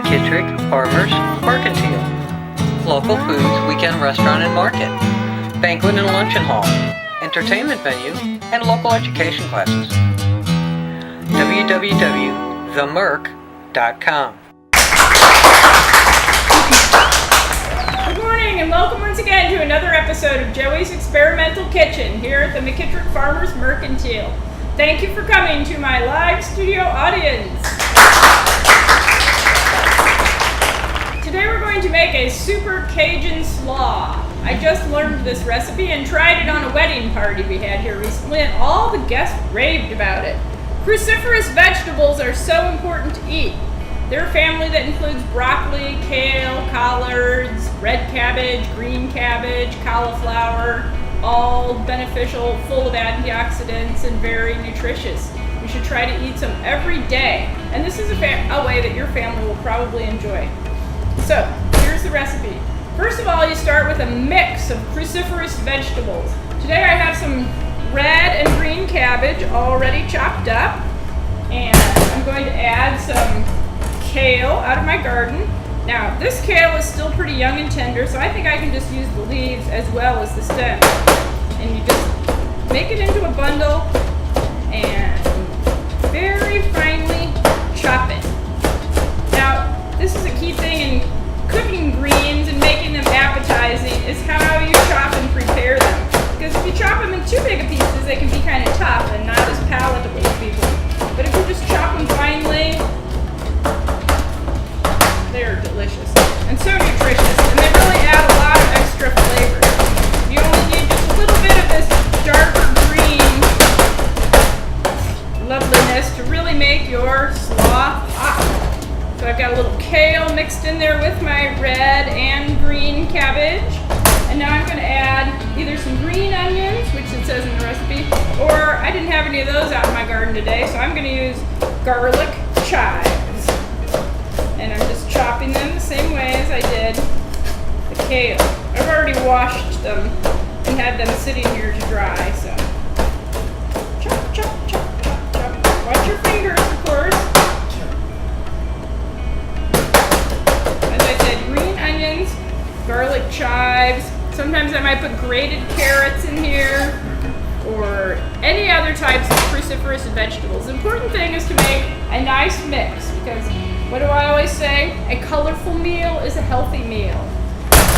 McKittrick Farmers Mercantile. Local foods, weekend restaurant and market. Banquet and luncheon hall. Entertainment venue and local education classes. www.themerc.com. Good morning and welcome once again to another episode of Joey's Experimental Kitchen here at the McKittrick Farmers Mercantile. Thank you for coming to my live studio audience. Today we're going to make a super Cajun slaw. I just learned this recipe and tried it on a wedding party we had here recently, and all the guests raved about it. Cruciferous vegetables are so important to eat. They're a family that includes broccoli, kale, collards, red cabbage, green cabbage, cauliflower, all beneficial, full of antioxidants, and very nutritious. You should try to eat some every day, and this is a way that your family will probably enjoy. So, here's the recipe. First of all, you start with a mix of cruciferous vegetables. Today I have some red and green cabbage already chopped up, and I'm going to add some kale out of my garden. Now, this kale is still pretty young and tender, so I think I can just use the leaves as well as the stem. And you just make it into a bundle and very finely chop it. Now, this is a key thing in cooking greens and making them appetizing is how you chop and prepare them. Because if you chop them in too big of pieces, they can be kind of tough and not as palatable to people. But if you just chop them finely, they're delicious and so nutritious, and they really add a lot of extra flavor. You only need just a little bit of this darker green loveliness to really make your slaw hot. So I've got a little kale mixed in there with my red and green cabbage, and now I'm going to add either some green onions, which it says in the recipe, or I didn't have any of those out in my garden today, so I'm going to use garlic chives. And I'm just chopping them the same way as I did the kale. I've already washed them and had them sitting here to dry, so chop, chop, chop, chop, chop. Watch your fingers, of course. As I said, green onions, garlic chives. Sometimes I might put grated carrots in here, or any other types of cruciferous vegetables. The important thing is to make a nice mix, because what do I always say? A colorful meal is a healthy meal.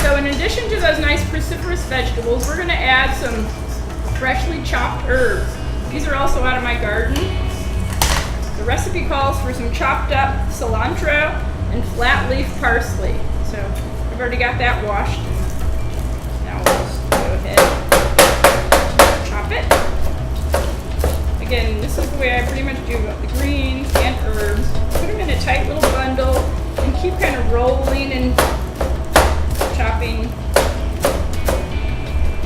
So in addition to those nice cruciferous vegetables, we're going to add some freshly chopped herbs. These are also out of my garden. The recipe calls for some chopped up cilantro and flat leaf parsley. So I've already got that washed. Now we'll just go ahead and chop it. Again, this is the way I pretty much do the greens and herbs. Put them in a tight little bundle and keep kind of rolling and chopping.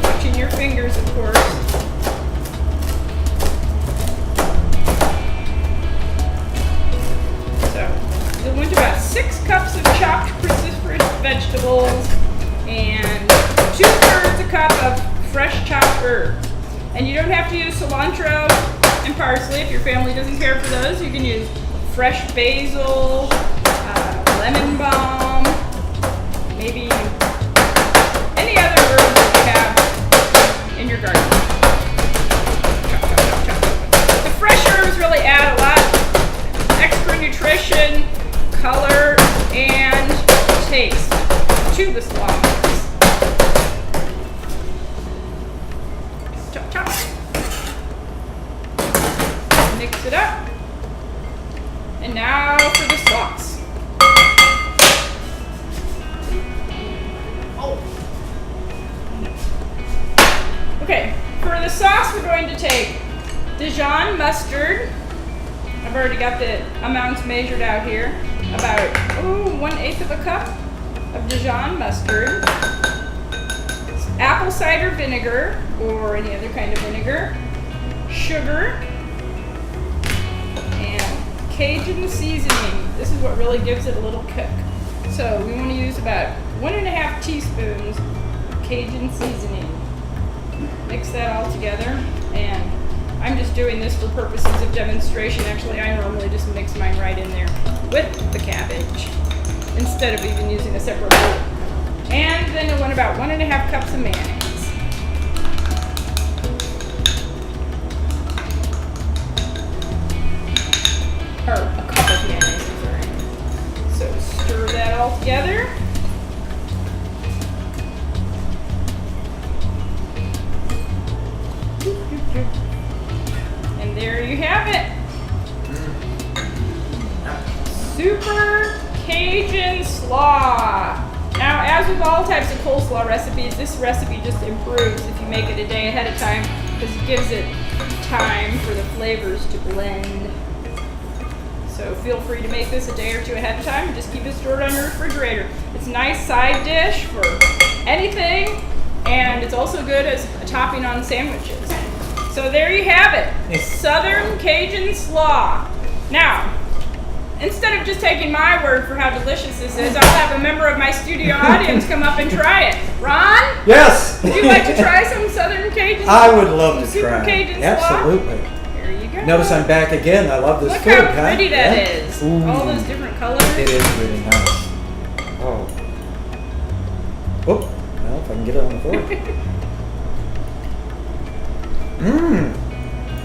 Watching your fingers, of course. So, we went about 6 cups of chopped cruciferous vegetables and 2/3 a cup of fresh chopped herbs. And you don't have to use cilantro and parsley. If your family doesn't care for those, you can use fresh basil, lemon balm, maybe any other herbs that you have in your garden. Chop, chop, chop, chop. The fresh herbs really add a lot extra nutrition, color, and taste to the slaw. Chop, chop. Mix it up. And now for the sauce. Oh. Okay, for the sauce we're going to take Dijon mustard. I've already got the amounts measured out here. About 1/8 of a cup of Dijon mustard. Apple cider vinegar or any other kind of vinegar. Sugar. Cajun seasoning. This is what really gives it a little kick. So we want to use about 1.5 teaspoons of Cajun seasoning. Mix that all together, and I'm just doing this for purposes of demonstration. Actually, I normally just mix mine right in there with the cabbage. instead of even using a separate bowl. And then I want about 1.5 cups of mayonnaise. Or a cup of mayonnaise, I'm sorry. So stir that all together. And there you have it. Super Cajun Slaw. Now, as with all types of coleslaw recipes, this recipe just improves if you make it a day ahead of time because it gives it time for the flavors to blend. So feel free to make this a day or two ahead of time and just keep it stored on your refrigerator. It's a nice side dish for anything, and it's also good as a topping on sandwiches. So there you have it, Southern Cajun Slaw. Now, instead of just taking my word for how delicious this is, I'll have a member of my studio audience come up and try it. Ron? Yes! Would you like to try some Southern Cajun Slaw? I would love to Super try. Cajun Slaw? Absolutely. Here you go. Notice I'm back again. I love this Look food. how pretty that is. Ooh. All those different colors. It is really nice. Oh. Oh, well, if I can get it on the floor. Mmm.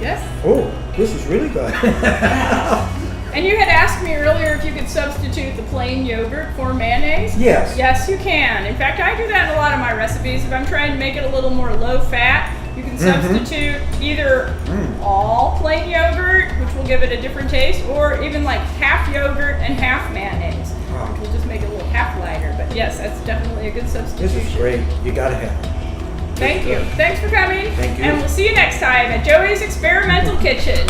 Yes. Oh, this is really good. And you had asked me earlier if you could substitute the plain yogurt for mayonnaise. Yes. Yes, you can. In fact, I do that in a lot of my recipes. If I'm trying to make it a little more low fat, you can substitute either all plain yogurt, which will give it a different taste, or even like half yogurt and half mayonnaise, which will just make it a little half lighter. But yes, that's definitely a good substitution. This is great. You gotta have it. Thank you. Thanks for coming. Thank you. And we'll see you next time at Joey's Experimental Kitchen.